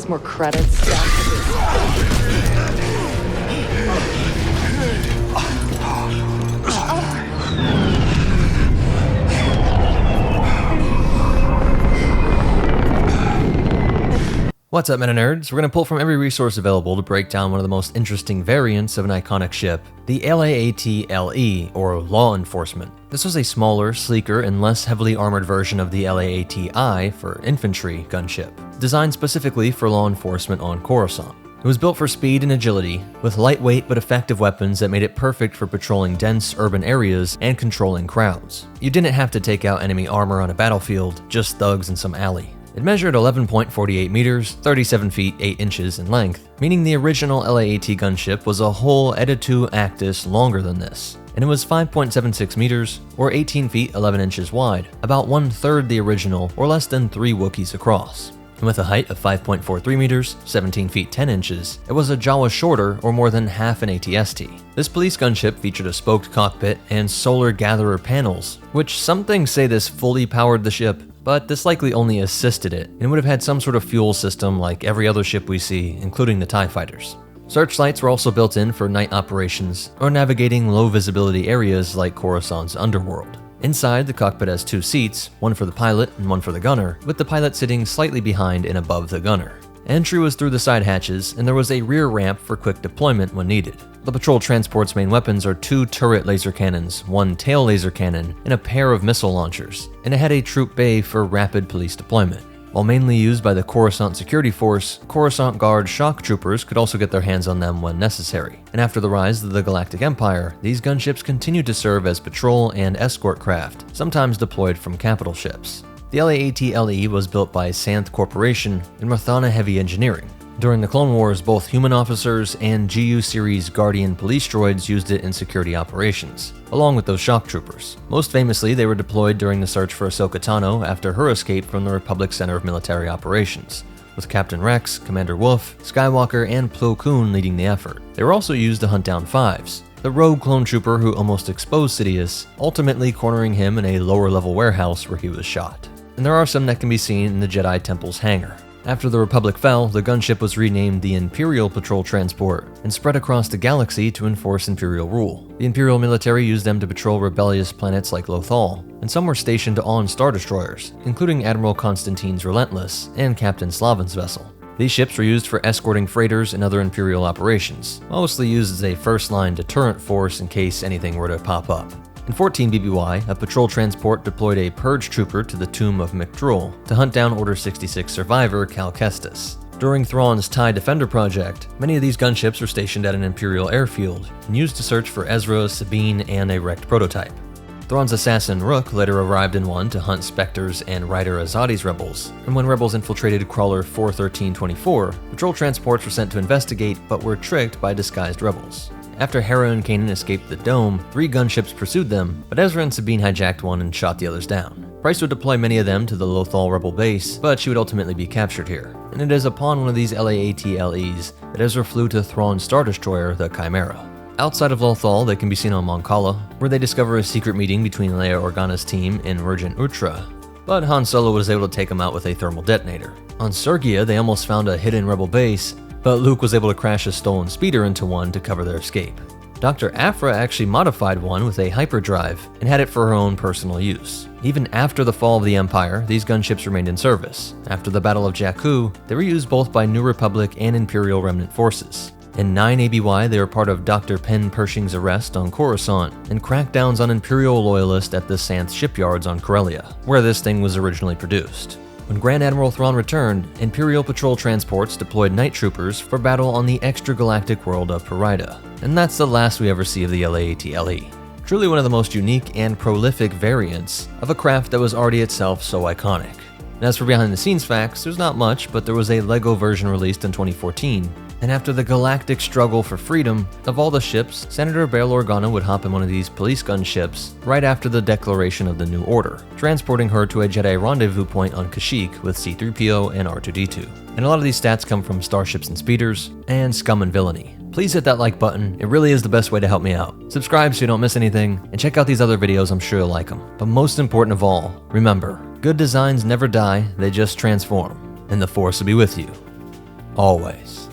Plus more credits. What's up, Meta Nerds? We're going to pull from every resource available to break down one of the most interesting variants of an iconic ship, the LAAT LE, or Law Enforcement. This was a smaller, sleeker, and less heavily armored version of the LAAT I, for infantry, gunship, designed specifically for law enforcement on Coruscant. It was built for speed and agility, with lightweight but effective weapons that made it perfect for patrolling dense urban areas and controlling crowds. You didn't have to take out enemy armor on a battlefield, just thugs in some alley. It measured 11.48 meters, 37 feet 8 inches in length, meaning the original LAAT gunship was a whole Editu Actis longer than this, and it was 5.76 meters, or 18 feet 11 inches wide, about 1/3 the original, or less than 3 Wookiees across. And with a height of 5.43 meters, 17 feet 10 inches, it was a Jawa shorter, or more than half an ATST. This police gunship featured a spoked cockpit and solar gatherer panels, which some things say this fully powered the ship, but this likely only assisted it, and would have had some sort of fuel system like every other ship we see, including the TIE fighters. Searchlights were also built in for night operations, or navigating low visibility areas like Coruscant's underworld. Inside, the cockpit has 2 seats, one for the pilot and one for the gunner, with the pilot sitting slightly behind and above the gunner. Entry was through the side hatches, and there was a rear ramp for quick deployment when needed. The patrol transport's main weapons are 2 turret laser cannons, 1 tail laser cannon, and a pair of missile launchers, and it had a troop bay for rapid police deployment. While mainly used by the Coruscant Security Force, Coruscant Guard shock troopers could also get their hands on them when necessary. And after the rise of the Galactic Empire, these gunships continued to serve as patrol and escort craft, sometimes deployed from capital ships. The LAAT LE was built by Santh Corporation and Mathana Heavy Engineering. During the Clone Wars, both human officers and GU series Guardian police droids used it in security operations, along with those shock troopers. Most famously, they were deployed during the search for Ahsoka Tano after her escape from the Republic Center of Military Operations, with Captain Rex, Commander Wolffe, Skywalker, and Plo Koon leading the effort. They were also used to hunt down Fives, the rogue clone trooper who almost exposed Sidious, ultimately cornering him in a lower-level warehouse where he was shot. And there are some that can be seen in the Jedi Temple's hangar. After the Republic fell, the gunship was renamed the Imperial Patrol Transport and spread across the galaxy to enforce Imperial rule. The Imperial military used them to patrol rebellious planets like Lothal, and some were stationed on Star Destroyers, including Admiral Constantine's Relentless and Captain Slavin's vessel. These ships were used for escorting freighters and other Imperial operations, mostly used as a first-line deterrent force in case anything were to pop up. In 14 BBY, a patrol transport deployed a purge trooper to the tomb of McDrull to hunt down Order 66 survivor Cal Kestis. During Thrawn's TIE Defender project, many of these gunships were stationed at an Imperial airfield and used to search for Ezra, Sabine, and a wrecked prototype. Thrawn's assassin Rook later arrived in one to hunt Spectres and Ryder Azadi's rebels, and when rebels infiltrated Crawler 41324, patrol transports were sent to investigate but were tricked by disguised rebels. After Hera and Kanan escaped the Dome, 3 gunships pursued them, but Ezra and Sabine hijacked one and shot the others down. Price would deploy many of them to the Lothal rebel base, but she would ultimately be captured here. And it is upon one of these LAAT LEs that Ezra flew to Thrawn's Star Destroyer, the Chimera. Outside of Lothal, they can be seen on Mon Cala, where they discover a secret meeting between Leia Organa's team and Regent Utra, but Han Solo was able to take him out with a thermal detonator. On Sergia, they almost found a hidden rebel base, but Luke was able to crash a stolen speeder into one to cover their escape. Dr. Aphra actually modified one with a hyperdrive and had it for her own personal use. Even after the fall of the Empire, these gunships remained in service. After the Battle of Jakku, they were used both by New Republic and Imperial Remnant forces. In 9 ABY, they were part of Dr. Pen Pershing's arrest on Coruscant and crackdowns on Imperial loyalists at the Santh shipyards on Corellia, where this thing was originally produced. When Grand Admiral Thrawn returned, Imperial patrol transports deployed night troopers for battle on the extragalactic world of Perida. And that's the last we ever see of the LAAT LE. Truly one of the most unique and prolific variants of a craft that was already itself so iconic. And as for behind the scenes facts, there's not much, but there was a LEGO version released in 2014. And after the galactic struggle for freedom, of all the ships, Senator Bail Organa would hop in one of these police gun ships right after the declaration of the New Order, transporting her to a Jedi rendezvous point on Kashyyyk with C-3PO and R2-D2. And a lot of these stats come from Starships and Speeders, and Scum and Villainy. Please hit that like button, it really is the best way to help me out. Subscribe so you don't miss anything, and check out these other videos, I'm sure you'll like them. But most important of all, remember, good designs never die, they just transform, and the Force will be with you always.